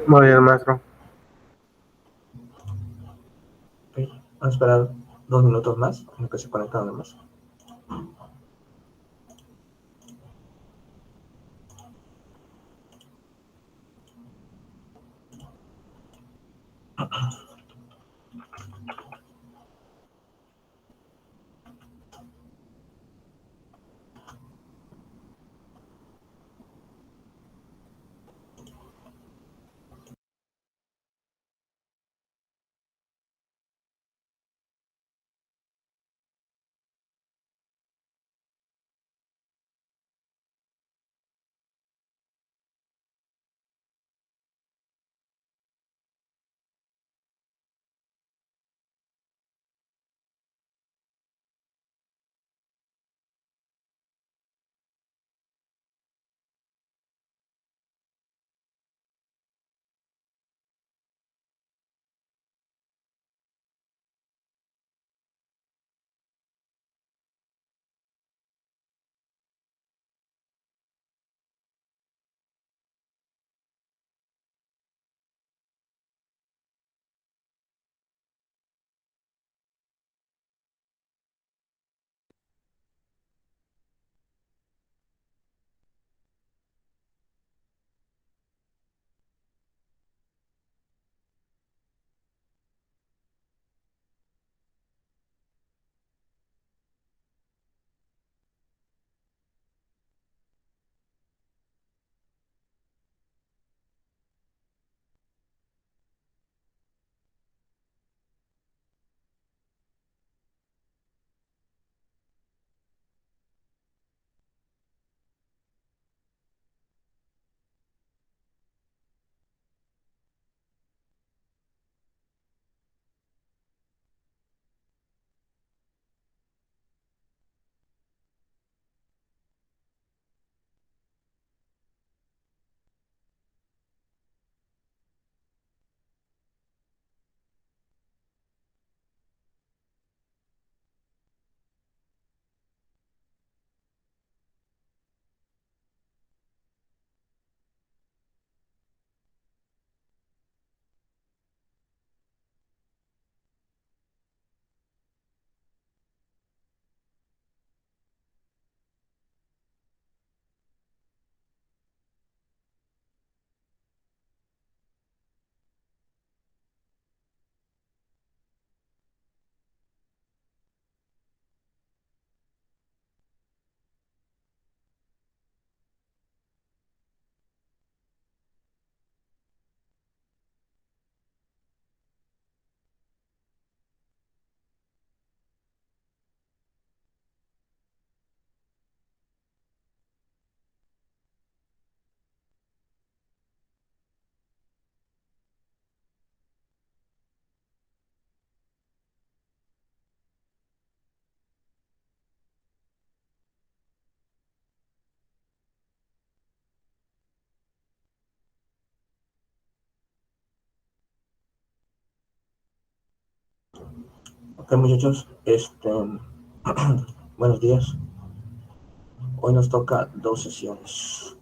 Muy bien, maestro. Ok, vamos a esperar 2 minutos más en lo que se conectan los demás. Ok, muchachos, buenos días. Hoy nos toca 2 sesiones.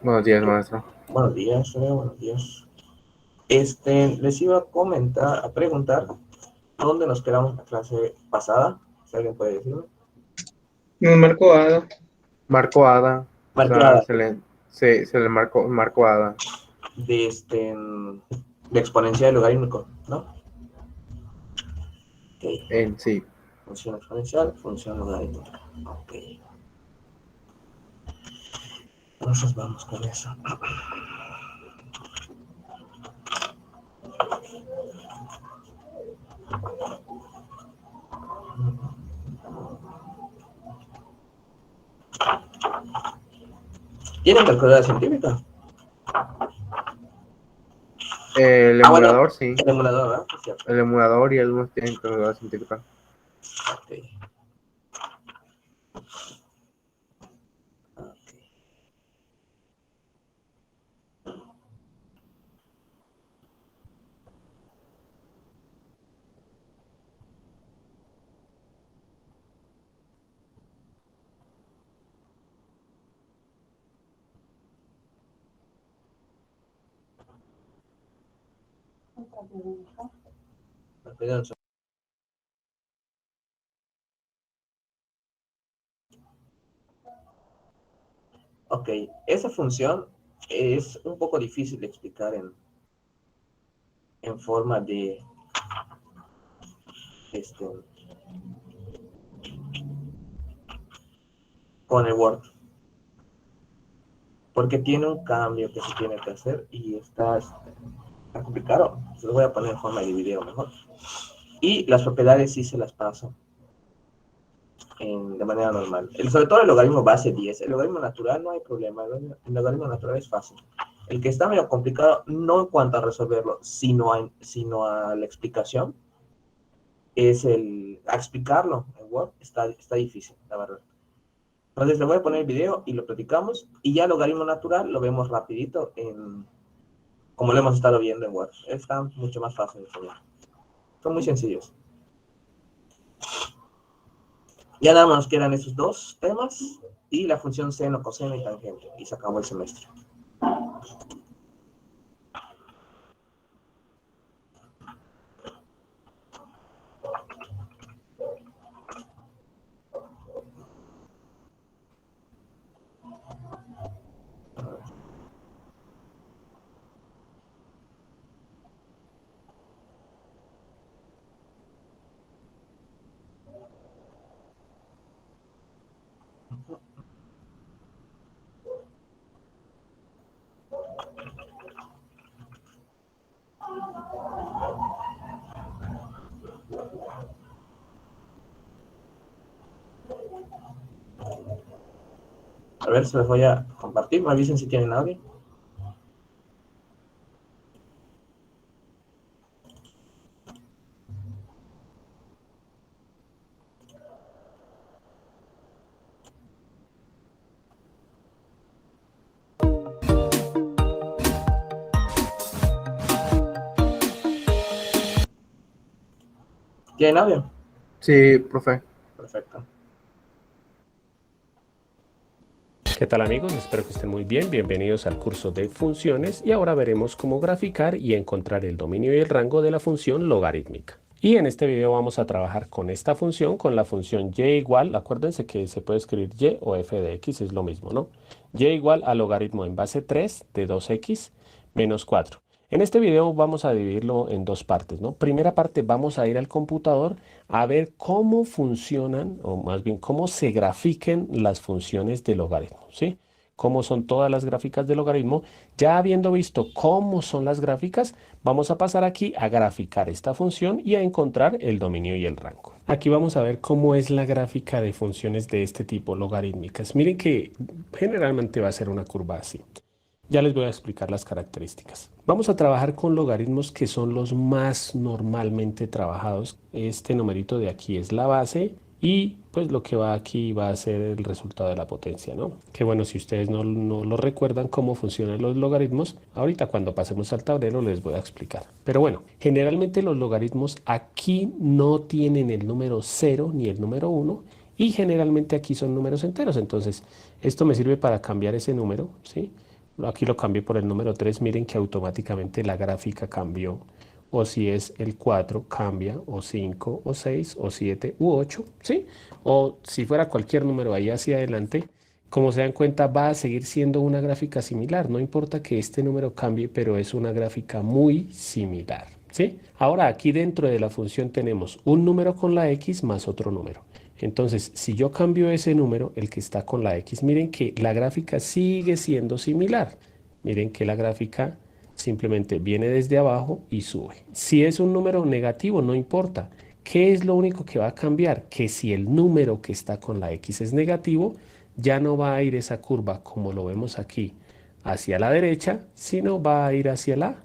Buenos días, maestro. Buenos días, buenos días. Les iba a comentar, a preguntar dónde nos quedamos en la clase pasada. Si alguien puede decirme. Nos marcó Ada. Marco Ada. O sea, Marcada se le marcó Ada. de exponencial logarítmico, ¿no? Ok. En sí. Función exponencial, función logarítmica. Ok. Entonces vamos con eso. ¿Tienen calculadora científica? El Bueno, emulador, sí. el emulador, ¿verdad? Es cierto. El emulador y algunos tienen calculadora científica. Ok. Ok. Ok, esa función es un poco difícil de explicar en forma de con el Word, porque tiene un cambio que se tiene que hacer y está complicado. Se lo voy a poner en forma de video mejor. Y las propiedades sí se las paso de manera normal. Sobre todo el logaritmo base 10. El logaritmo natural no hay problema. El logaritmo natural es fácil. El que está medio complicado, no en cuanto a resolverlo, sino a la explicación, es a explicarlo en Word. Está difícil, la verdad. Entonces le voy a poner el video y lo platicamos. Y ya el logaritmo natural lo vemos rapidito como lo hemos estado viendo en Word. Está mucho más fácil de enseñar. Son muy sencillos. Ya nada más nos quedan esos dos temas y la función seno, coseno y tangente. Y se acabó el semestre. A ver, se los voy a compartir. Me avisen si tienen audio. ¿Tienen audio? Sí, profe. Perfecto. ¿Qué tal amigos? Espero que estén muy bien. Bienvenidos al curso de funciones y ahora veremos cómo graficar y encontrar el dominio y el rango de la función logarítmica. Y en este video vamos a trabajar con esta función, con la función y igual, acuérdense que se puede escribir y o f de x, es lo mismo, ¿no? Y igual al logaritmo en base 3 de 2x menos 4. En este video vamos a dividirlo en dos partes, ¿no? Primera parte, vamos a ir al computador a ver cómo funcionan, o más bien cómo se grafiquen las funciones de logaritmo, ¿sí? Cómo son todas las gráficas de logaritmo. Ya habiendo visto cómo son las gráficas, vamos a pasar aquí a graficar esta función y a encontrar el dominio y el rango. Aquí vamos a ver cómo es la gráfica de funciones de este tipo logarítmicas. Miren que generalmente va a ser una curva así. Ya les voy a explicar las características. Vamos a trabajar con logaritmos que son los más normalmente trabajados. Este numerito de aquí es la base y pues lo que va aquí va a ser el resultado de la potencia, ¿no? Que bueno, si ustedes no lo recuerdan cómo funcionan los logaritmos, ahorita cuando pasemos al tablero les voy a explicar. Pero bueno, generalmente los logaritmos aquí no tienen el número 0 ni el número 1 y generalmente aquí son números enteros. Entonces, esto me sirve para cambiar ese número, ¿sí? Aquí lo cambié por el número 3, miren que automáticamente la gráfica cambió. O si es el 4 cambia, o 5, o 6, o 7, u 8, ¿sí? O si fuera cualquier número ahí hacia adelante, como se dan cuenta va a seguir siendo una gráfica similar. No importa que este número cambie, pero es una gráfica muy similar, ¿sí? Ahora aquí dentro de la función tenemos un número con la x más otro número. Entonces, si yo cambio ese número, el que está con la X, miren que la gráfica sigue siendo similar. Miren que la gráfica simplemente viene desde abajo y sube. Si es un número negativo, no importa. ¿Qué es lo único que va a cambiar? Que si el número que está con la X es negativo, ya no va a ir esa curva como lo vemos aquí hacia la derecha, sino va a ir hacia la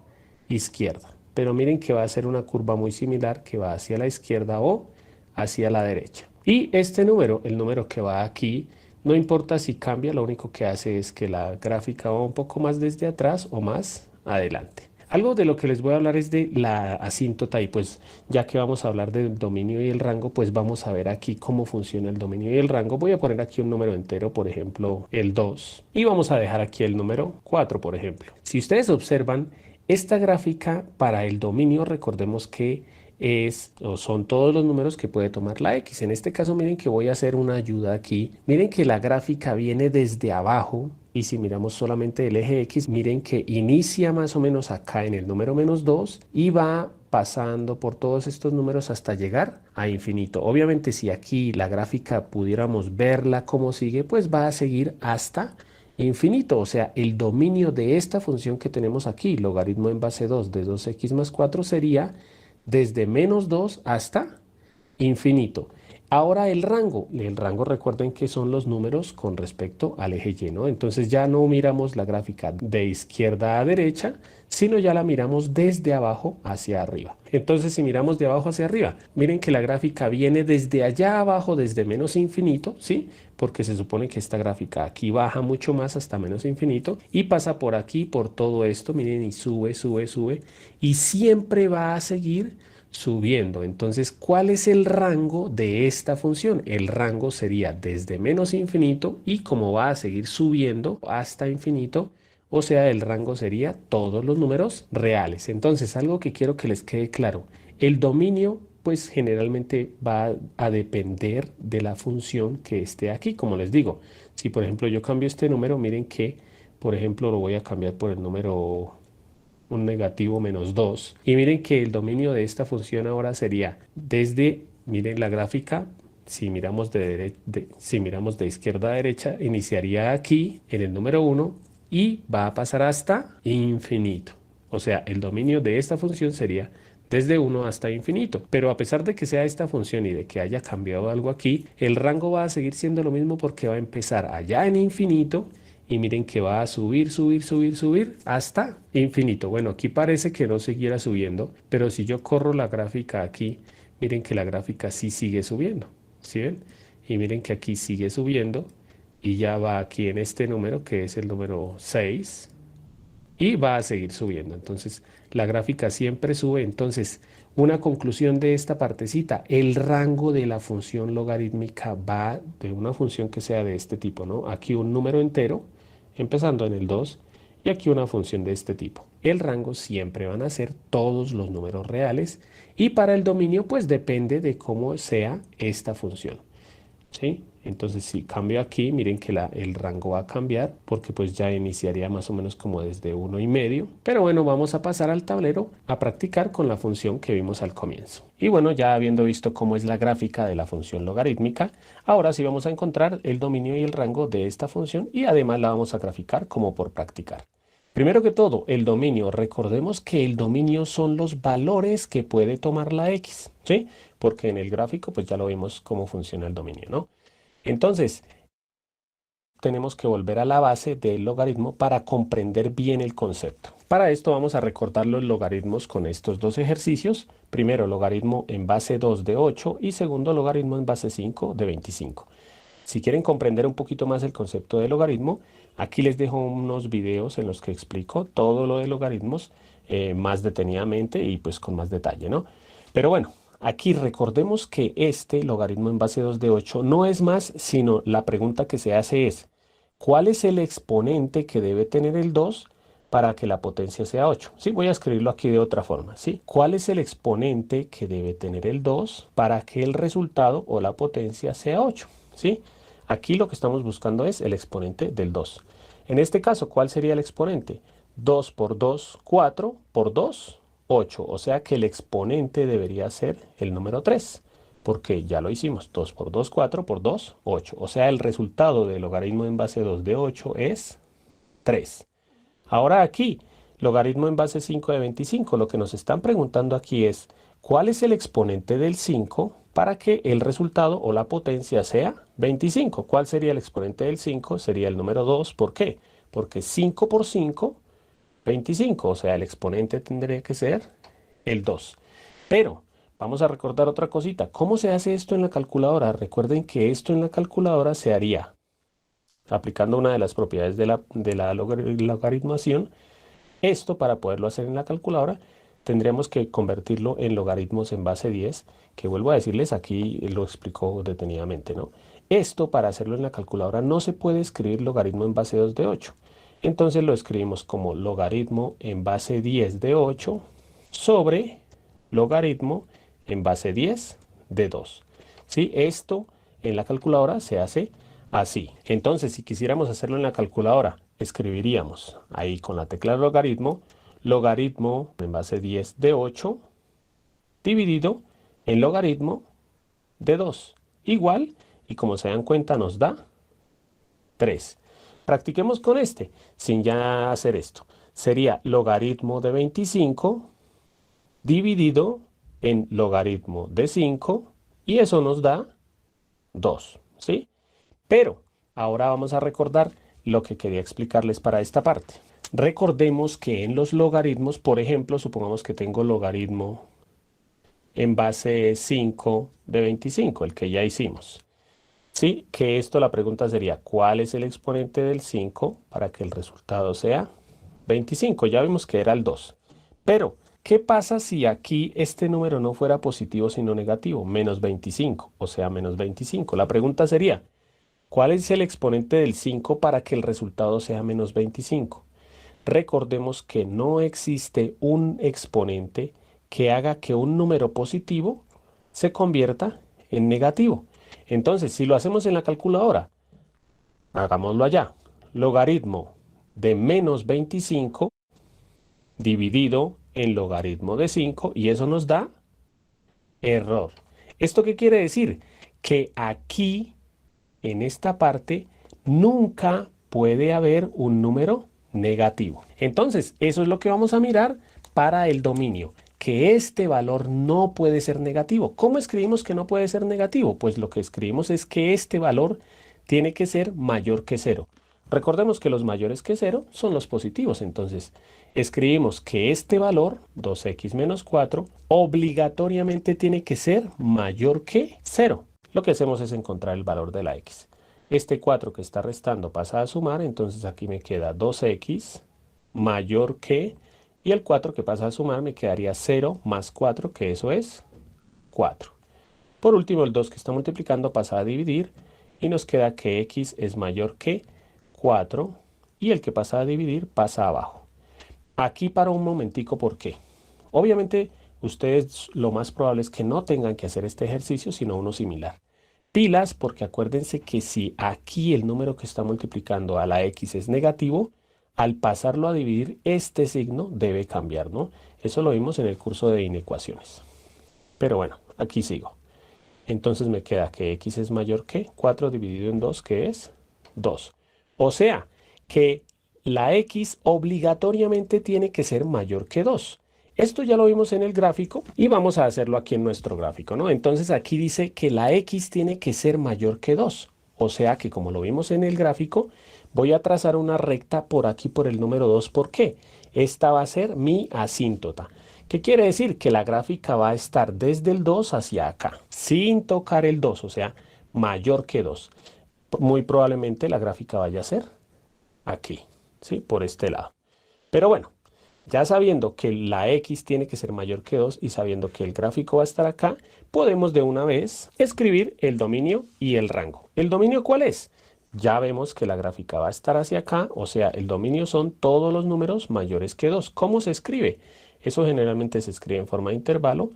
izquierda. Pero miren que va a ser una curva muy similar que va hacia la izquierda o hacia la derecha. Y este número, el número que va aquí, no importa si cambia, lo único que hace es que la gráfica va un poco más desde atrás o más adelante. Algo de lo que les voy a hablar es de la asíntota y pues ya que vamos a hablar del dominio y el rango, pues vamos a ver aquí cómo funciona el dominio y el rango. Voy a poner aquí un número entero, por ejemplo, el 2 y vamos a dejar aquí el número 4, por ejemplo. Si ustedes observan, Esta gráfica para el dominio, recordemos que es o son todos los números que puede tomar la X. En este caso, miren que voy a hacer una ayuda aquí. Miren que la gráfica viene desde abajo y si miramos solamente el eje X, miren que inicia más o menos acá en el número -2 y va pasando por todos estos números hasta llegar a infinito. Obviamente, si aquí la gráfica pudiéramos verla como sigue, pues va a seguir hasta infinito, o sea, el dominio de esta función que tenemos aquí, logaritmo en base 2 de 2x más 4, sería desde -2 hasta infinito. Ahora el rango recuerden que son los números con respecto al eje Y, ¿no? Entonces ya no miramos la gráfica de izquierda a derecha, sino ya la miramos desde abajo hacia arriba. Entonces si miramos de abajo hacia arriba, miren que la gráfica viene desde allá abajo, desde menos infinito, ¿sí? Porque se supone que esta gráfica aquí baja mucho más hasta menos infinito y pasa por aquí, por todo esto, miren, y sube, sube, sube, y siempre va a seguir subiendo. Entonces, ¿cuál es el rango de esta función? El rango sería desde menos infinito y como va a seguir subiendo hasta infinito, o sea, el rango sería todos los números reales. Entonces, algo que quiero que les quede claro, el dominio pues generalmente va a depender de la función que esté aquí. Como les digo, si por ejemplo yo cambio este número, miren que por ejemplo lo voy a cambiar por el número un negativo -2. Y miren que el dominio de esta función ahora sería desde, miren la gráfica, si miramos si miramos de izquierda a derecha, iniciaría aquí en el número 1 y va a pasar hasta infinito. O sea, el dominio de esta función sería desde 1 hasta infinito. Pero a pesar de que sea esta función y de que haya cambiado algo aquí, el rango va a seguir siendo lo mismo porque va a empezar allá en infinito. Y miren que va a subir, subir, subir, subir hasta infinito. Bueno, aquí parece que no siguiera subiendo, pero si yo corro la gráfica aquí, miren que la gráfica sí sigue subiendo. ¿Sí ven? Y miren que aquí sigue subiendo y ya va aquí en este número que es el número 6 y va a seguir subiendo. Entonces, la gráfica siempre sube. Entonces, una conclusión de esta partecita, el rango de la función logarítmica va de una función que sea de este tipo, ¿no? Aquí un número entero, empezando en el 2, y aquí una función de este tipo. El rango siempre van a ser todos los números reales, y para el dominio, pues depende de cómo sea esta función, ¿sí? Entonces, si cambio aquí, miren que el rango va a cambiar porque pues ya iniciaría más o menos como desde 1,5. Pero bueno, vamos a pasar al tablero a practicar con la función que vimos al comienzo. Y bueno, ya habiendo visto cómo es la gráfica de la función logarítmica, ahora sí vamos a encontrar el dominio y el rango de esta función y además la vamos a graficar como por practicar. Primero que todo, el dominio. Recordemos que el dominio son los valores que puede tomar la X, ¿sí? Porque en el gráfico pues ya lo vimos cómo funciona el dominio, ¿no? Entonces, tenemos que volver a la base del logaritmo para comprender bien el concepto. Para esto vamos a recordar los logaritmos con estos dos ejercicios. Primero, logaritmo en base 2 de 8 y segundo, logaritmo en base 5 de 25. Si quieren comprender un poquito más el concepto de logaritmo, aquí les dejo unos videos en los que explico todo lo de logaritmos más detenidamente y pues con más detalle, ¿no? Pero bueno. Aquí recordemos que este logaritmo en base 2 de 8 no es más, sino la pregunta que se hace es, ¿cuál es el exponente que debe tener el 2 para que la potencia sea 8? Sí, voy a escribirlo aquí de otra forma, ¿sí? ¿Cuál es el exponente que debe tener el 2 para que el resultado o la potencia sea 8? ¿Sí? Aquí lo que estamos buscando es el exponente del 2. En este caso, ¿cuál sería el exponente? 2 por 2, 4 por 2, 8, o sea que el exponente debería ser el número 3, porque ya lo hicimos, 2 por 2, 4 por 2, 8, o sea el resultado del logaritmo en base 2 de 8 es 3. Ahora aquí, logaritmo en base 5 de 25, lo que nos están preguntando aquí es, ¿cuál es el exponente del 5 para que el resultado o la potencia sea 25? ¿Cuál sería el exponente del 5? Sería el número 2, ¿por qué? Porque 5 por 5 25, o sea, el exponente tendría que ser el 2. Pero vamos a recordar otra cosita. ¿Cómo se hace esto en la calculadora? Recuerden que esto en la calculadora se haría aplicando una de las propiedades de la logaritmación. Esto, para poderlo hacer en la calculadora, tendríamos que convertirlo en logaritmos en base 10, que vuelvo a decirles, aquí lo explico detenidamente, ¿no? Esto, para hacerlo en la calculadora, no se puede escribir logaritmo en base 2 de 8. Entonces lo escribimos como logaritmo en base 10 de 8 sobre logaritmo en base 10 de 2. ¿Sí? Esto en la calculadora se hace así. Entonces, si quisiéramos hacerlo en la calculadora, escribiríamos ahí con la tecla logaritmo, logaritmo en base 10 de 8 dividido en logaritmo de 2. Igual, y como se dan cuenta, nos da 3. Practiquemos con este, sin ya hacer esto. Sería logaritmo de 25 dividido en logaritmo de 5, y eso nos da 2, ¿sí? Pero ahora vamos a recordar lo que quería explicarles para esta parte. Recordemos que en los logaritmos, por ejemplo, supongamos que tengo logaritmo en base 5 de 25, el que ya hicimos. Sí, que esto la pregunta sería, ¿cuál es el exponente del 5 para que el resultado sea 25? Ya vimos que era el 2. Pero, ¿qué pasa si aquí este número no fuera positivo sino negativo? Menos 25, o sea, menos 25. La pregunta sería, ¿cuál es el exponente del 5 para que el resultado sea menos 25? Recordemos que no existe un exponente que haga que un número positivo se convierta en negativo. Entonces, si lo hacemos en la calculadora, hagámoslo allá. Logaritmo de menos 25 dividido en logaritmo de 5, y eso nos da error. ¿Esto qué quiere decir? Que aquí, en esta parte, nunca puede haber un número negativo. Entonces, eso es lo que vamos a mirar para el dominio, que este valor no puede ser negativo. ¿Cómo escribimos que no puede ser negativo? Pues lo que escribimos es que este valor tiene que ser mayor que 0. Recordemos que los mayores que 0 son los positivos. Entonces, escribimos que este valor, 2x menos 4, obligatoriamente tiene que ser mayor que 0. Lo que hacemos es encontrar el valor de la x. Este 4 que está restando pasa a sumar, entonces aquí me queda 2x mayor que, y el 4 que pasa a sumar me quedaría 0 más 4, que eso es 4. Por último, el 2 que está multiplicando pasa a dividir, y nos queda que x es mayor que 4, y el que pasa a dividir pasa abajo. Aquí paro un momentico, ¿por qué? Obviamente, ustedes lo más probable es que no tengan que hacer este ejercicio, sino uno similar. Pilas, porque acuérdense que si aquí el número que está multiplicando a la x es negativo, al pasarlo a dividir, este signo debe cambiar, ¿no? Eso lo vimos en el curso de inecuaciones. Pero bueno, aquí sigo. Entonces me queda que x es mayor que 4 dividido en 2, que es 2. O sea, que la x obligatoriamente tiene que ser mayor que 2. Esto ya lo vimos en el gráfico y vamos a hacerlo aquí en nuestro gráfico, ¿no? Entonces aquí dice que la x tiene que ser mayor que 2. O sea que como lo vimos en el gráfico, voy a trazar una recta por aquí por el número 2. ¿Por qué? Esta va a ser mi asíntota. ¿Qué quiere decir? Que la gráfica va a estar desde el 2 hacia acá, sin tocar el 2, o sea, mayor que 2. Muy probablemente la gráfica vaya a ser aquí, ¿sí? Por este lado. Pero bueno, ya sabiendo que la x tiene que ser mayor que 2 y sabiendo que el gráfico va a estar acá, podemos de una vez escribir el dominio y el rango. ¿El dominio cuál es? Ya vemos que la gráfica va a estar hacia acá, o sea, el dominio son todos los números mayores que 2. ¿Cómo se escribe? Eso generalmente se escribe en forma de intervalo.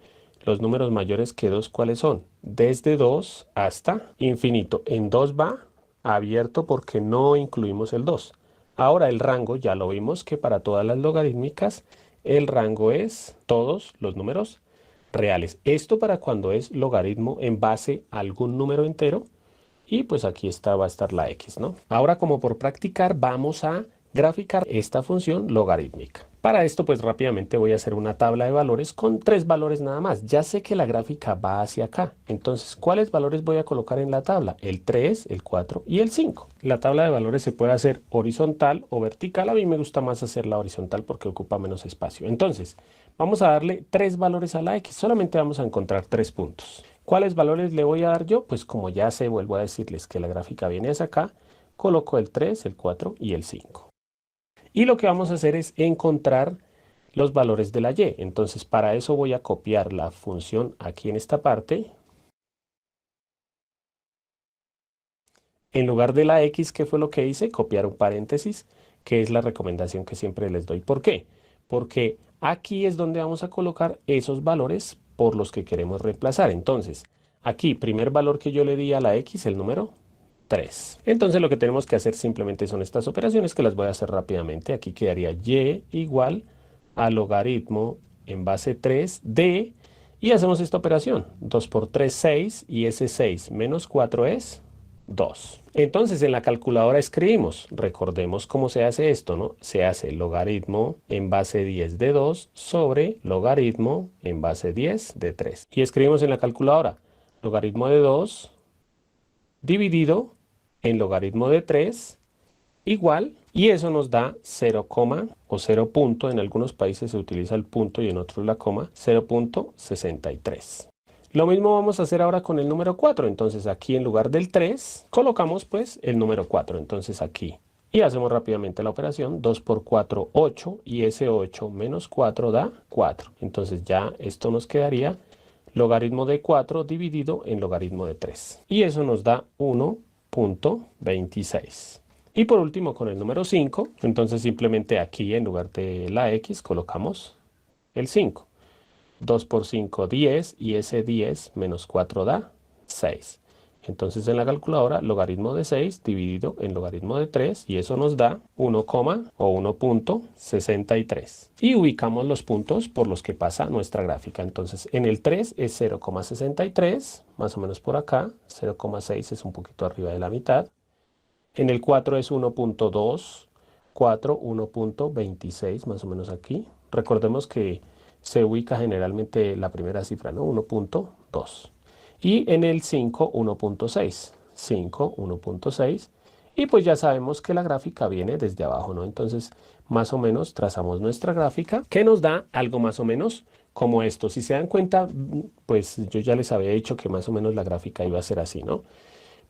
Los números mayores que 2, ¿cuáles son? Desde 2 hasta infinito. En 2 va abierto porque no incluimos el 2. Ahora el rango, ya lo vimos que para todas las logarítmicas, el rango es todos los números reales. Esto para cuando es logaritmo en base a algún número entero. Y pues aquí está, va a estar la x, ¿no? Ahora, como por practicar, vamos a graficar esta función logarítmica. Para esto, pues rápidamente voy a hacer una tabla de valores con 3 valores nada más. Ya sé que la gráfica va hacia acá. Entonces, ¿cuáles valores voy a colocar en la tabla? El 3, el 4 y el 5. La tabla de valores se puede hacer horizontal o vertical. A mí me gusta más hacerla horizontal porque ocupa menos espacio. Entonces, vamos a darle 3 valores a la x. Solamente vamos a encontrar 3 puntos. ¿Cuáles valores le voy a dar yo? Pues como ya sé, vuelvo a decirles que la gráfica viene hacia acá, coloco el 3, el 4 y el 5. Y lo que vamos a hacer es encontrar los valores de la y. Entonces, para eso voy a copiar la función aquí en esta parte. En lugar de la x, ¿qué fue lo que hice? Copiar un paréntesis. que es la recomendación que siempre les doy. ¿Por qué? Porque aquí es donde vamos a colocar esos valores por los que queremos reemplazar. Entonces, aquí, primer valor que yo le di a la x, el número 3. Entonces lo que tenemos que hacer simplemente son estas operaciones que las voy a hacer rápidamente. Aquí quedaría y igual a logaritmo en base 3 de, y hacemos esta operación. 2 por 3, 6, y ese 6 menos 4 es 2. Entonces en la calculadora escribimos, recordemos cómo se hace esto, ¿no? Se hace logaritmo en base 10 de 2 sobre logaritmo en base 10 de 3. Y escribimos en la calculadora logaritmo de 2 dividido en logaritmo de 3 igual, y eso nos da 0, o 0 punto, en algunos países se utiliza el punto y en otros la coma, 0.63. Lo mismo vamos a hacer ahora con el número 4, entonces aquí en lugar del 3 colocamos pues el número 4, entonces aquí. Y hacemos rápidamente la operación, 2 por 4, 8, y ese 8 menos 4 da 4. Entonces ya esto nos quedaría logaritmo de 4 dividido en logaritmo de 3. Y eso nos da 1.26. Y por último con el número 5, entonces simplemente aquí en lugar de la x colocamos el 5. 2 por 5, 10, y ese 10 menos 4 da 6. Entonces en la calculadora logaritmo de 6 dividido en logaritmo de 3, y eso nos da 1, o 1.63. Y ubicamos los puntos por los que pasa nuestra gráfica. Entonces en el 3 es 0,63, más o menos por acá. 0,6 es un poquito arriba de la mitad. En el 4 es 1.2, 4, 1.26, más o menos aquí. Recordemos que se ubica generalmente la primera cifra, ¿no? 1.2. Y en el 5, 1.6. 5, 1.6. Y pues ya sabemos que la gráfica viene desde abajo, ¿no? Entonces, más o menos trazamos nuestra gráfica, que nos da algo más o menos como esto. Si se dan cuenta, pues yo ya les había dicho que más o menos la gráfica iba a ser así, ¿no?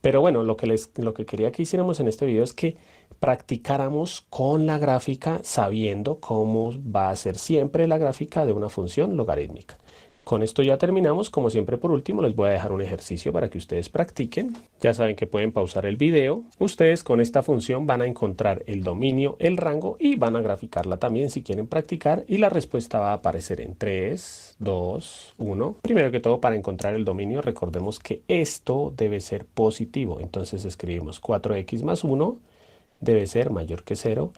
Pero bueno, lo que quería que hiciéramos en este video es que practicáramos con la gráfica sabiendo cómo va a ser siempre la gráfica de una función logarítmica. Con esto ya terminamos. Como siempre, por último, les voy a dejar un ejercicio para que ustedes practiquen. Ya saben que pueden pausar el video. Ustedes con esta función van a encontrar el dominio, el rango, y van a graficarla también si quieren practicar. Y la respuesta va a aparecer en 3, 2, 1. Primero que todo, para encontrar el dominio, recordemos que esto debe ser positivo. Entonces escribimos 4x más 1 debe ser mayor que 0.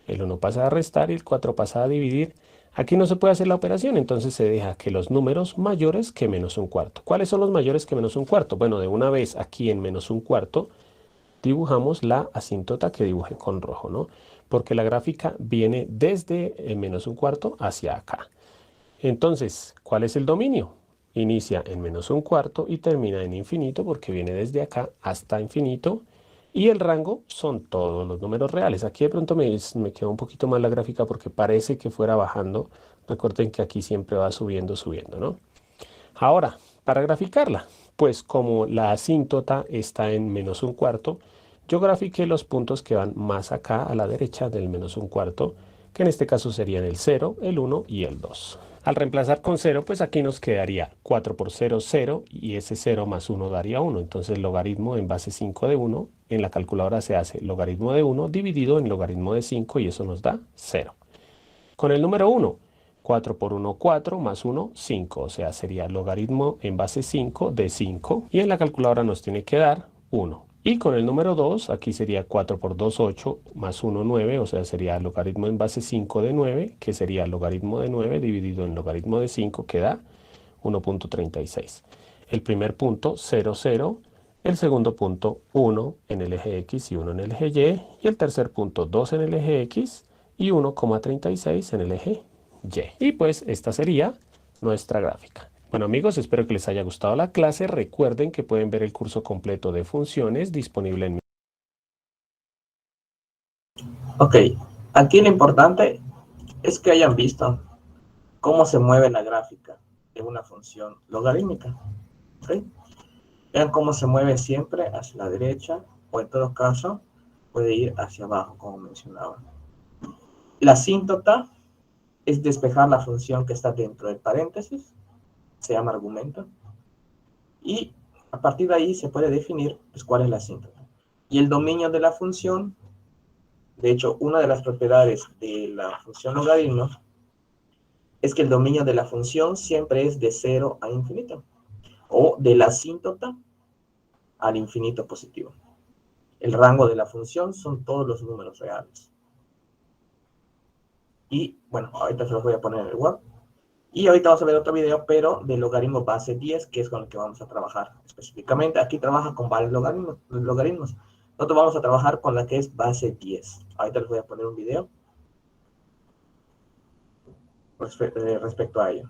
El 1 pasa a restar y el 4 pasa a dividir. Aquí no se puede hacer la operación, entonces se deja que los números mayores que menos un cuarto. ¿Cuáles son los mayores que menos un cuarto? Bueno, de una vez aquí en menos un cuarto dibujamos la asíntota que dibujé con rojo, ¿no? Porque la gráfica viene desde el menos un cuarto hacia acá. Entonces, ¿cuál es el dominio? Inicia en menos un cuarto y termina en infinito porque viene desde acá hasta infinito. Y el rango son todos los números reales. Aquí de pronto me quedó un poquito mal la gráfica porque parece que fuera bajando. Recuerden que aquí siempre va subiendo, ¿no? Ahora, para graficarla, pues como la asíntota está en menos un cuarto, yo grafiqué los puntos que van más acá a la derecha del menos un cuarto, que en este caso serían el 0, el 1 y el 2. Al reemplazar con 0, pues aquí nos quedaría 4 por 0, 0, y ese 0 más 1 daría 1. Entonces logaritmo en base 5 de 1, en la calculadora se hace logaritmo de 1 dividido en logaritmo de 5, y eso nos da 0. Con el número 1, 4 por 1, 4, más 1, 5. O sea, sería logaritmo en base 5 de 5, y en la calculadora nos tiene que dar 1. Y con el número 2, aquí sería 4 por 2, 8, más 1, 9, o sea, sería logaritmo en base 5 de 9, que sería logaritmo de 9 dividido en logaritmo de 5, que da 1.36. El primer punto, 0, 0. El segundo punto, 1 en el eje X y 1 en el eje Y. Y el tercer punto, 2 en el eje X y 1,36 en el eje Y. Y pues esta sería nuestra gráfica. Bueno amigos, espero que les haya gustado la clase. Recuerden que pueden ver el curso completo de funciones disponible en mi... Ok, aquí lo importante es que hayan visto cómo se mueve la gráfica de una función logarítmica. ¿Okay? Vean cómo se mueve siempre hacia la derecha, o en todo caso puede ir hacia abajo, como mencionaba. La asíntota es despejar la función que está dentro del paréntesis, se llama argumento, y a partir de ahí se puede definir pues, cuál es la asíntota. Y el dominio de la función De hecho, una de las propiedades de la función logaritmo es que el dominio de la función siempre es de 0 a infinito, o de la asíntota al infinito positivo. El rango de la función son todos los números reales. Y bueno, ahorita se los voy a poner en el Word. Y ahorita vamos a ver otro video, pero de logaritmo base 10, que es con el que vamos a trabajar específicamente. Aquí trabaja con varios logaritmos. Nosotros vamos a trabajar con la que es base 10. Ahorita les voy a poner un video respecto a ello.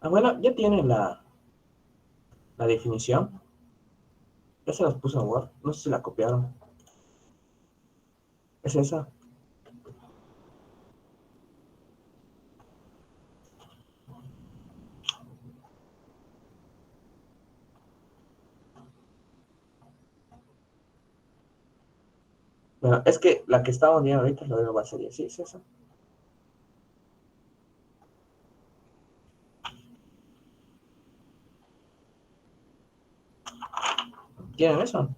Bueno, ya tienen la definición. Ya se las puse en Word. No sé si la copiaron. Es esa. Bueno, es que la que estamos viendo ahorita es la de base 10. Sí, es esa. ¿Tienen eso?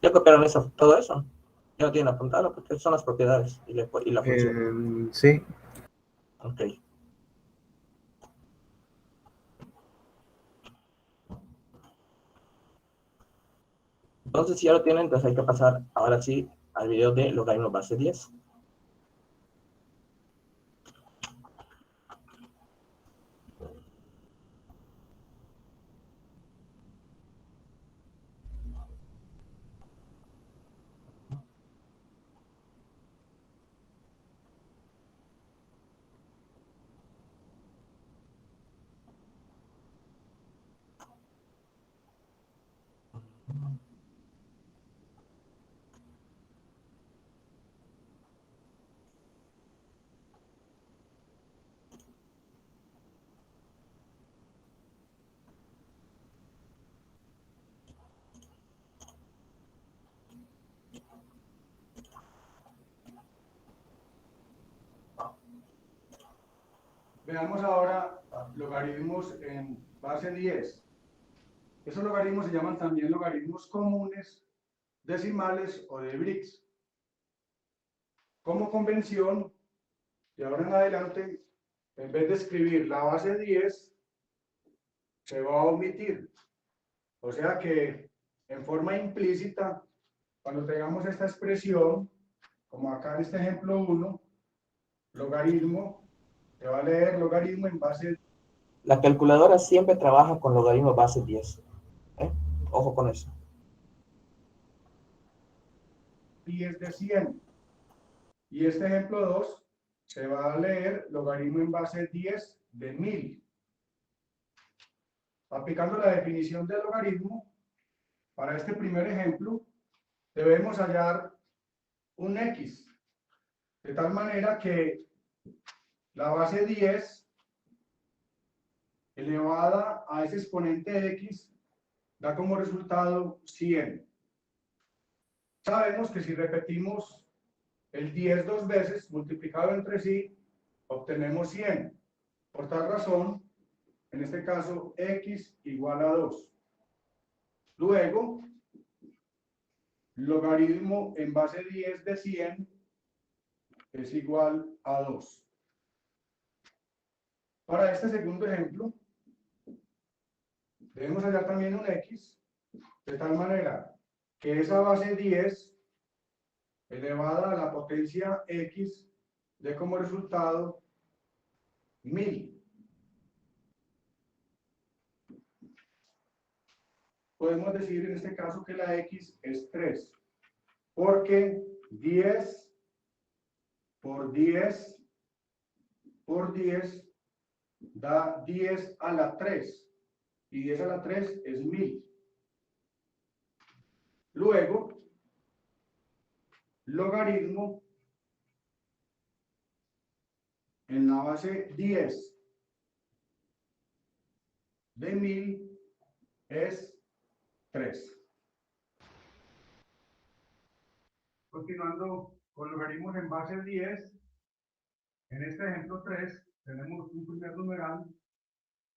¿Ya copiaron eso, todo eso? Ya lo tienen apuntado porque son las propiedades y la función. Sí. Ok. Entonces, si ya lo tienen, entonces hay que pasar ahora sí al video de logaritmo base 10. Veamos ahora logaritmos en base 10. Esos logaritmos se llaman también logaritmos comunes, decimales o de Briggs. Como convención, de ahora en adelante, en vez de escribir la base 10, se va a omitir. O sea que en forma implícita, cuando tengamos esta expresión, como acá en este ejemplo 1, logaritmo, se va a leer logaritmo en base 10. La calculadora siempre trabaja con logaritmo base 10. Ojo con eso. 10 de 100. Y este ejemplo 2 se va a leer logaritmo en base 10 de 1000. Aplicando la definición del logaritmo, para este primer ejemplo, debemos hallar un x, de tal manera que la base 10 elevada a ese exponente x da como resultado 100. Sabemos que si repetimos el 10 dos veces multiplicado entre sí, obtenemos 100. Por tal razón, en este caso, x igual a 2. Luego, logaritmo en base 10 de 100 es igual a 2. Para este segundo ejemplo, debemos hallar también un x, de tal manera que esa base 10 elevada a la potencia x dé como resultado 1000. Podemos decir en este caso que la x es 3, porque 10 por 10 por 10 da 10 a la 3, y 10 a la 3 es 1000. Luego, logaritmo en la base 10 de 1000 es 3. Continuando con logaritmos en base 10, en este ejemplo 3 tenemos un primer numeral,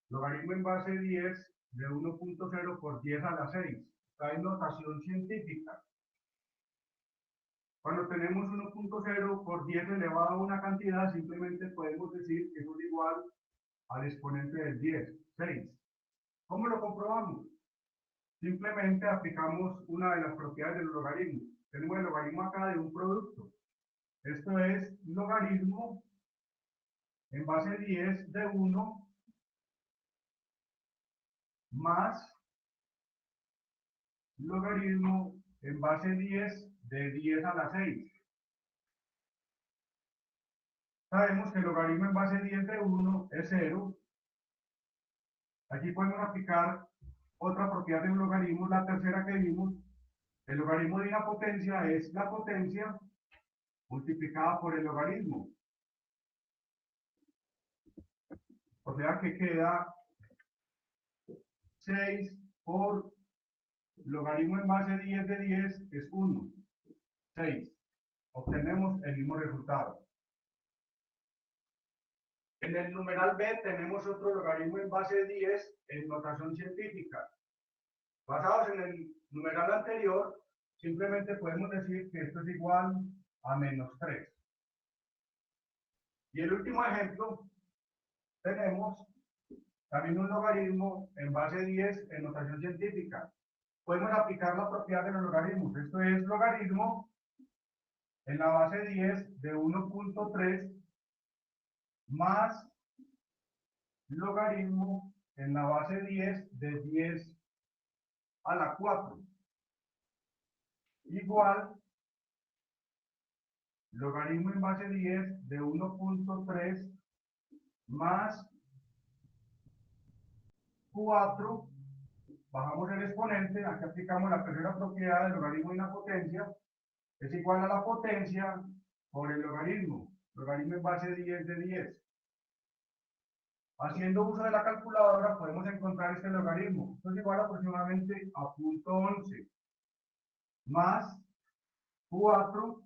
logaritmo en base 10 de 1.0 por 10 a la 6. Está en notación científica. Cuando tenemos 1.0 por 10 elevado a una cantidad, simplemente podemos decir que eso es igual al exponente del 10, 6. ¿Cómo lo comprobamos? Simplemente aplicamos una de las propiedades del logaritmo. Tenemos el logaritmo acá de un producto. Esto es logaritmo en base 10 de 1 más logaritmo en base 10 de 10 a la 6. Sabemos que el logaritmo en base 10 de 1 es 0. Aquí podemos aplicar otra propiedad de un logaritmo, la tercera que vimos. El logaritmo de una potencia es la potencia multiplicada por el logaritmo. O sea que queda 6 por logaritmo en base 10 de 10 es 1. 6. Obtenemos el mismo resultado. En el numeral B tenemos otro logaritmo en base 10 en notación científica. Basados en el numeral anterior, simplemente podemos decir que esto es igual a menos 3. Y el último ejemplo, tenemos también un logaritmo en base 10 en notación científica. Podemos aplicar la propiedad de los logaritmos. Esto es logaritmo en la base 10 de 1.3 más logaritmo en la base 10 de 10 a la 4. Igual logaritmo en base 10 de 1.3 más 4. Bajamos el exponente, aquí aplicamos la tercera propiedad del logaritmo de una potencia, es igual a la potencia por el logaritmo en base 10 de 10. Haciendo uso de la calculadora podemos encontrar este logaritmo. Esto es igual aproximadamente a 0.11 más 4,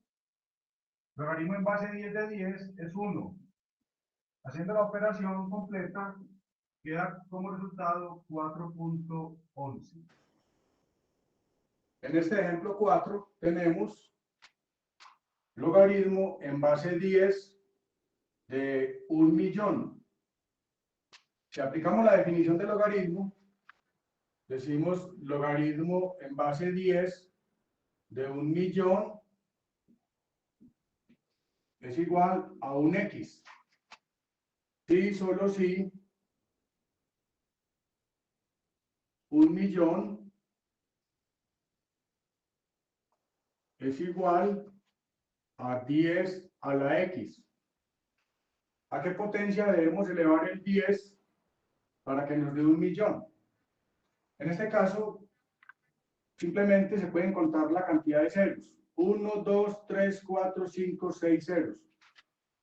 logaritmo en base 10 de 10 es 1. Haciendo la operación completa, queda como resultado 4.11. En este ejemplo 4 tenemos logaritmo en base 10 de 1.000.000. Si aplicamos la definición de logaritmo, decimos logaritmo en base 10 de 1.000.000 es igual a un x. Si, solo si 1.000.000 es igual a 10 a la x. ¿A qué potencia debemos elevar el 10 para que nos dé 1.000.000? En este caso, simplemente se pueden contar la cantidad de ceros. 1, 2, 3, 4, 5, 6 ceros.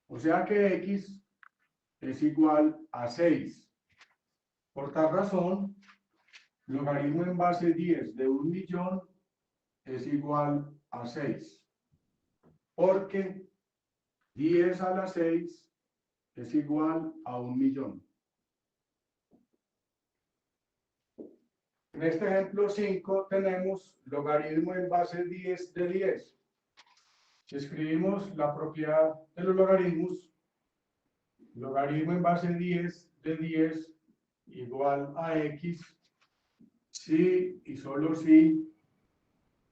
O sea que x es igual a 6. Por tal razón, logaritmo en base 10 de 1.000.000 es igual a 6. Porque 10 a la 6 es igual a 1.000.000. En este ejemplo 5 tenemos logaritmo en base 10 de 10. Si escribimos la propiedad de los logaritmos, logaritmo en base 10 de 10 igual a x, si y solo si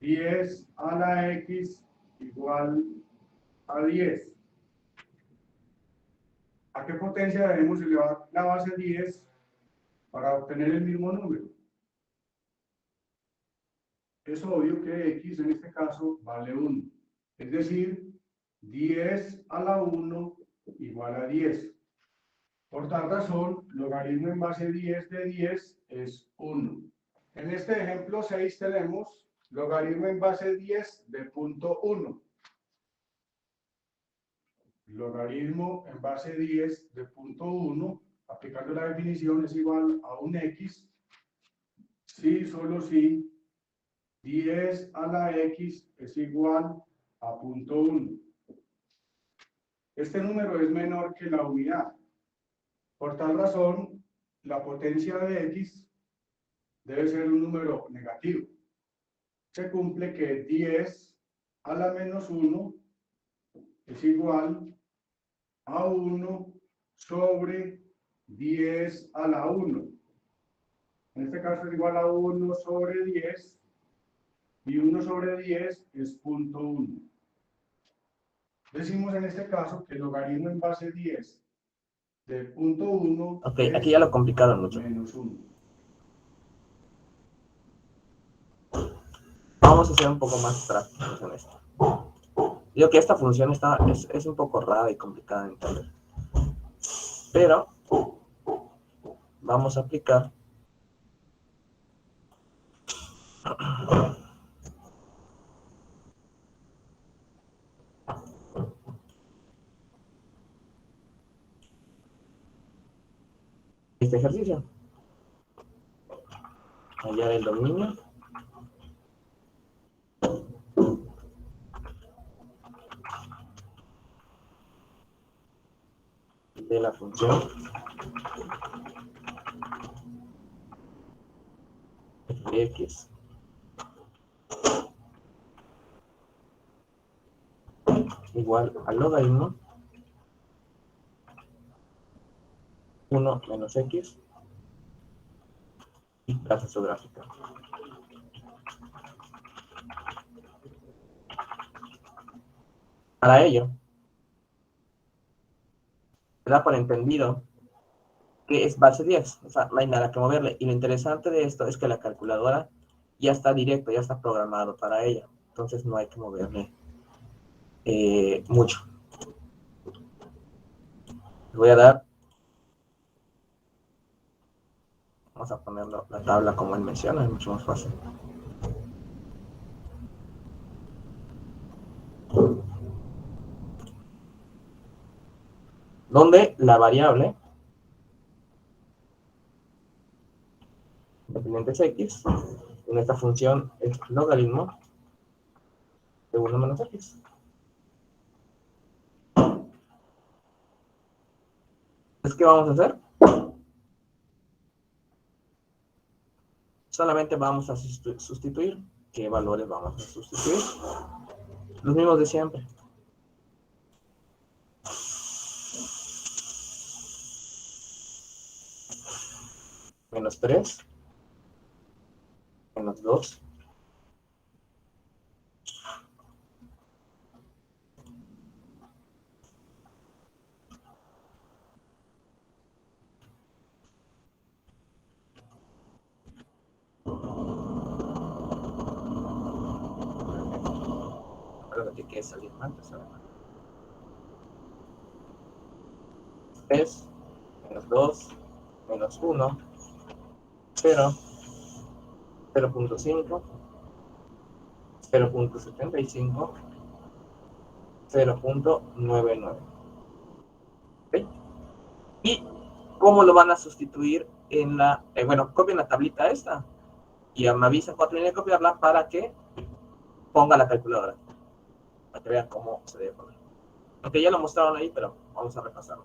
10 a la x igual a 10. ¿A qué potencia debemos elevar la base 10 para obtener el mismo número? Es obvio que x en este caso vale 1. Es decir, 10 a la 1 igual a 10. Por tal razón, logaritmo en base 10 de 10 es 1. En este ejemplo 6 tenemos logaritmo en base 10 de punto 1. Logaritmo en base 10 de punto 1, aplicando la definición, es igual a un x, si, solo si, 10 a la x es igual a punto 1. Este número es menor que la unidad. Por tal razón, la potencia de x debe ser un número negativo. Se cumple que 10 a la menos 1 es igual a 1 sobre 10 a la 1. En este caso es igual a 1 sobre 10 y 1 sobre 10 es punto 1. Decimos en este caso que el logaritmo en base 10 de punto 1 Ok, aquí ya lo complicaron mucho. menos 1. Vamos a ser un poco más prácticos en esto. Digo que esta función es un poco rara y complicada de entender. Pero vamos a aplicar este ejercicio. Hallar el dominio de la función f(x) igual al logaritmo 1 menos x y traza su gráfica. Para ello, se da por entendido que es base 10, o sea, no hay nada que moverle. Y lo interesante de esto es que la calculadora ya está directa, ya está programado para ella. Entonces no hay que moverle mucho. Les voy a dar, vamos a ponerlo la tabla como él menciona, es mucho más fácil. Donde la variable dependiente es x, en esta función es logaritmo de 1 menos x. Entonces, ¿qué vamos a hacer? Solamente vamos a sustituir. ¿Qué valores vamos a sustituir? Los mismos de siempre. Menos 3. Menos 2. Acuérdate que salir antes, además. 3, menos 2, menos 1, 0, 0.5, 0.75, 0.99. ¿Ok? ¿Y cómo lo van a sustituir en la... bueno, copien la tablita esta y me avisan cuando termine de copiarla para que ponga la calculadora. Para que vean cómo se debe poner. Aunque ya lo mostraron ahí, pero vamos a repasarlo.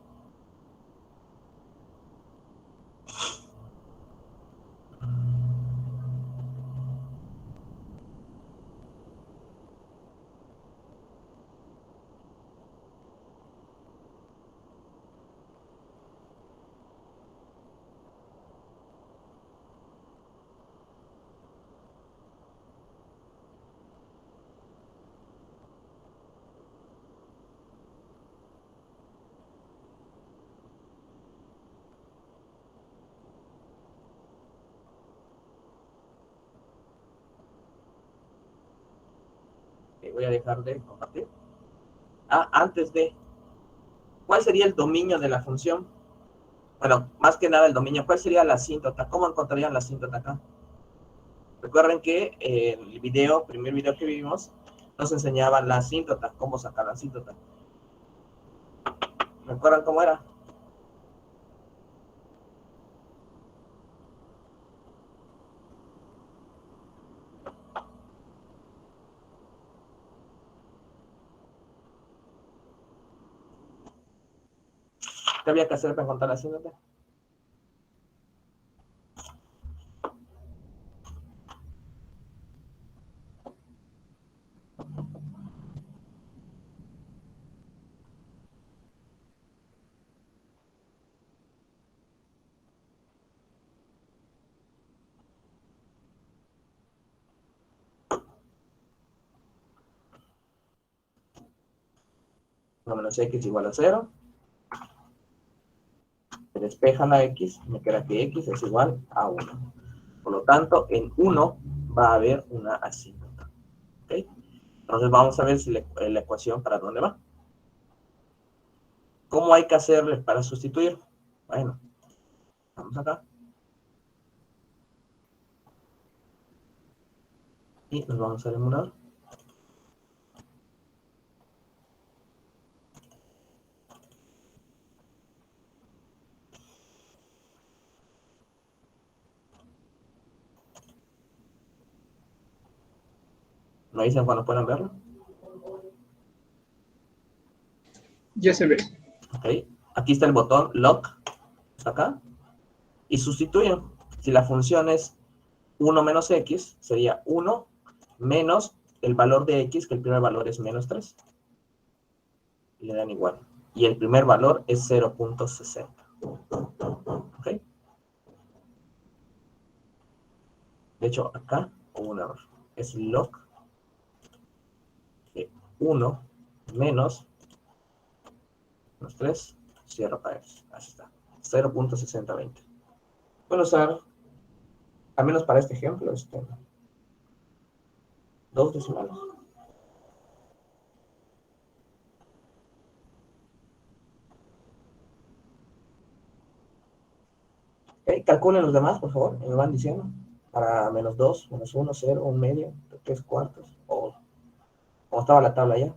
Voy a dejar de compartir. Antes de... ¿Cuál sería el dominio de la función? Bueno, más que nada el dominio. ¿Cuál sería la asíntota? ¿Cómo encontrarían la asíntota acá? Recuerden que el primer video que vimos, nos enseñaba la asíntota, cómo sacar la asíntota. ¿Recuerdan cómo era? ¿Qué había que hacer para encontrar la asíntota? No menos x igual a 0. Se despeja la x, me queda que x es igual a 1. Por lo tanto, en 1 va a haber una asíntota. ¿Okay? Entonces vamos a ver si la ecuación para dónde va. ¿Cómo hay que hacerle para sustituir? Bueno, vamos acá. Y nos vamos al emulador. ¿Me dicen cuando puedan verlo? Ya se ve. Ok. Aquí está el botón lock. Está acá. Y sustituyen. Si la función es 1 menos x, sería 1 menos el valor de x, que el primer valor es menos 3. Y le dan igual. Y el primer valor es 0.60. ¿Ok? De hecho, acá hubo un error. Es log de 1 menos 3, cierro paréntesis. Así está. 0.6020. Pueden usar, al menos para este ejemplo, dos decimales. Okay, calculen los demás, por favor, y me van diciendo. Para menos 2, menos 1, 0, 1 medio, 3 cuartos, o como estaba la tabla ya.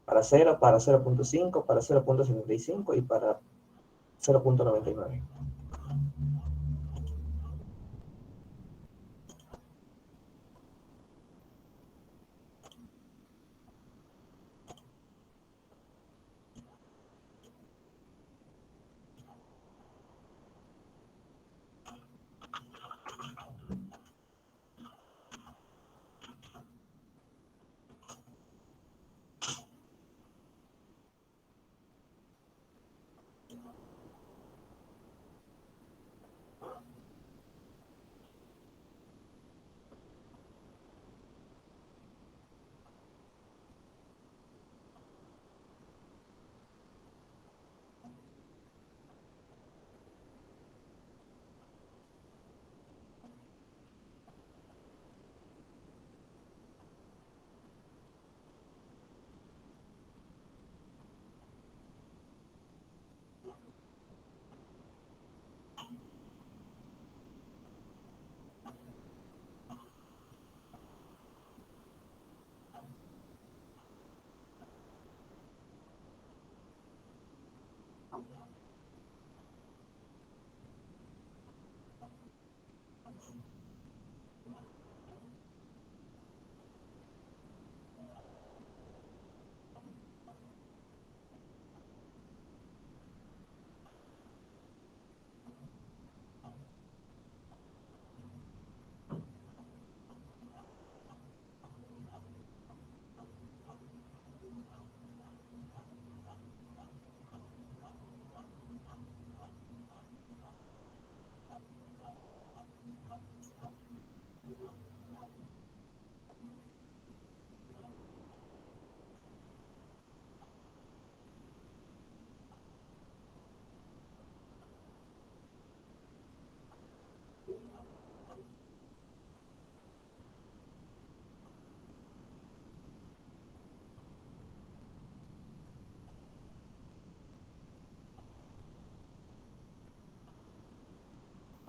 Para 0, para 0.5, para 0.75 y para 0.99.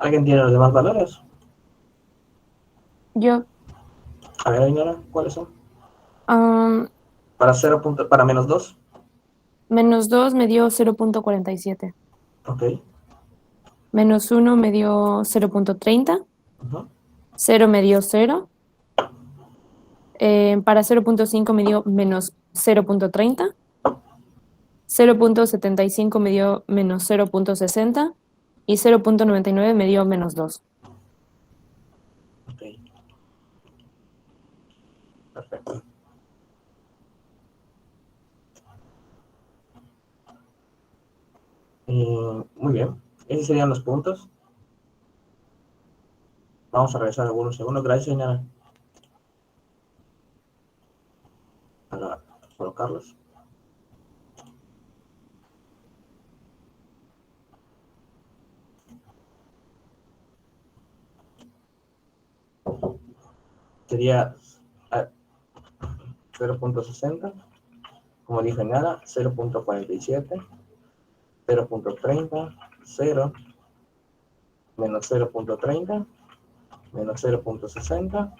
¿Alguien tiene los demás valores? Yo, A ver, señora, ¿cuáles son? am, Para para menos 2. menos 2 me dio 0.47. Ok. Menos 1 me dio 0.30. Ujú. 0 me dio 0. Para 0.5 me dio menos 0.30. 0.75 me dio menos 0.60. Y 0.99 me dio menos 2. Ok. Perfecto. Muy bien. Esos serían los puntos. Vamos a revisar algunos segundos. Gracias, señora. Para colocarlos. Sería 0.60. Como dije, nada. 0.47. 0.30. 0. Menos 0.30. Menos 0.60.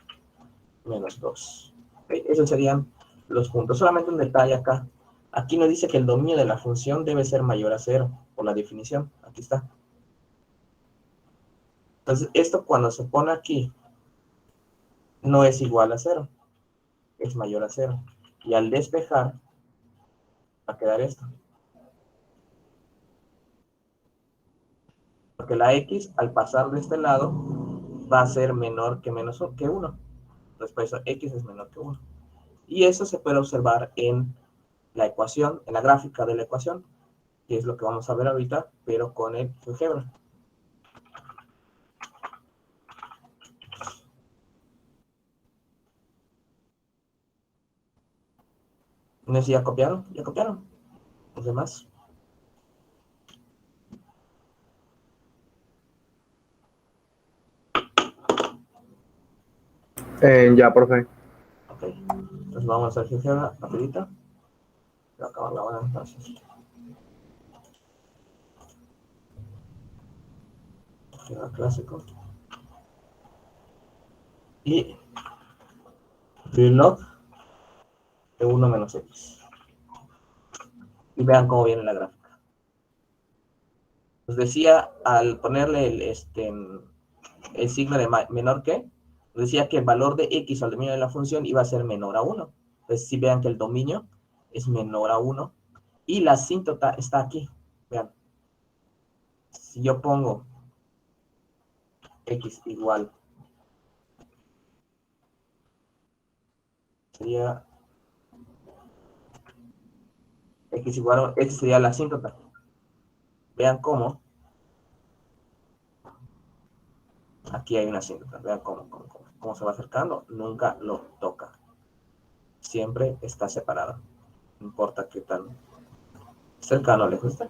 Menos 2. ¿Okay? Esos serían los puntos. Solamente un detalle acá. Aquí nos dice que el dominio de la función debe ser mayor a 0, por la definición. Aquí está. Entonces, esto cuando se pone aquí, no es igual a 0. Es mayor a 0. Y al despejar, va a quedar esto. Porque la x, al pasar de este lado, va a ser menor que que 1. Entonces, por eso x es menor que 1. Y eso se puede observar en la ecuación, en la gráfica de la ecuación, que es lo que vamos a ver ahorita, pero con el GeoGebra. No sé si ya copiaron. ¿Ya copiaron? Los demás. Ya, profe. Ok. Entonces vamos a hacer GeoGebra rapidito. Voy a acabar la hora entonces. GeoGebra clásico. Y log de 1 menos x. Y vean cómo viene la gráfica. Nos decía, al ponerle el signo de menor que, nos decía que el valor de x al dominio de la función iba a ser menor a 1. Entonces, si vean que el dominio es menor a 1 y la asíntota está aquí. Vean, si yo pongo x igual, sería x igual, x sería la asíntota. Vean cómo aquí hay una asíntota. Vean cómo se va acercando. Nunca lo toca. Siempre está separado. No importa qué tan cercano le guste.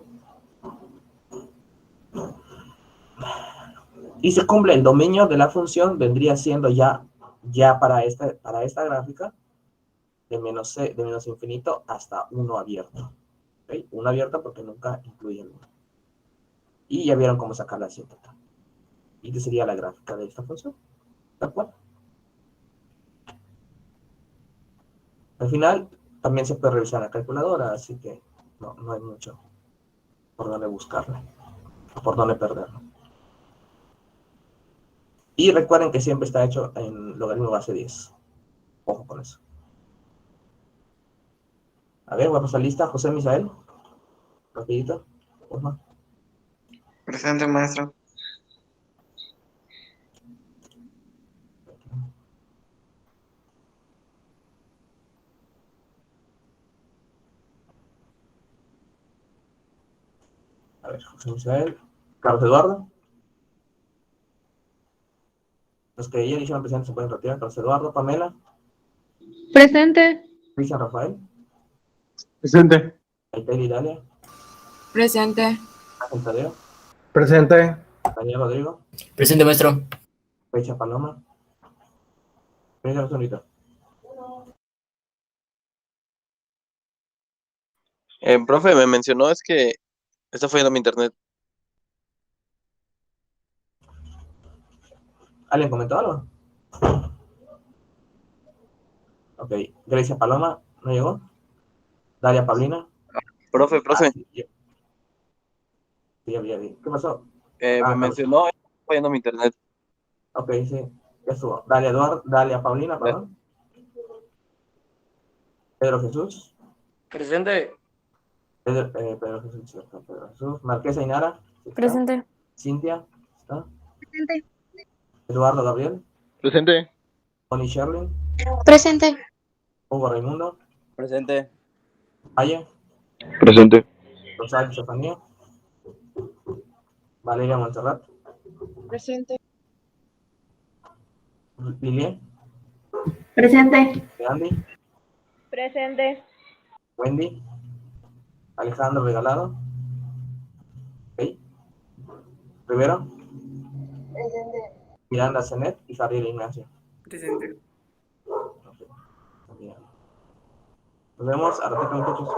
Y se cumple el dominio de la función, vendría siendo ya para esta gráfica de menos infinito hasta 1 abierto. ¿Okay? 1 abierto porque nunca incluye el 1. Y ya vieron cómo sacar la asíntota. Y esta sería la gráfica de esta función. ¿De acuerdo? Al final, también se puede revisar la calculadora, así que no hay mucho por dónde buscarla, o por dónde perderlo. Y recuerden que siempre está hecho en logaritmo base 10. Ojo con eso. A ver, vamos a lista. José Misael. Rapidito. Por favor. Presente, maestro. A ver, José Misael. Carlos Eduardo. Los que ya dijeron presente se pueden retirar. Carlos Eduardo. Pamela. Presente. Cristian Rafael. Presente. Aiteli Dalia. Presente. Ángel Tadeo. Presente. Daniel Rodrigo. Presente, maestro. Fecha Paloma. Fecha Solito. Profe, me mencionó, es que está fallando mi internet. ¿Alguien comentó algo? Ok. Grecia Paloma, ¿no llegó? Dalia Paulina. Profe, Sí, ya vi. ¿Qué pasó? me mencionó, fallando mi internet. Ok, sí. Ya estuvo. Dalia Paulina, perdón. Pedro Jesús. Presente. Pedro Jesús, cierto. Pedro Jesús. Marquesa Inara. ¿Está? Presente. Cintia. ¿Está? Presente. Eduardo Gabriel. Presente. Connie Sherlin. Presente. Hugo Raimundo. Presente. Valle. Presente. Rosario Estefanía. Valeria Montserrat. Presente. Lilie. Presente. Andy. Presente. Wendy. Alejandro Regalado. Ok. Rivero. Miranda Zenet y Javier Ignacio. Presente. Ok. Bien. Nos vemos. A ratito, muchachos.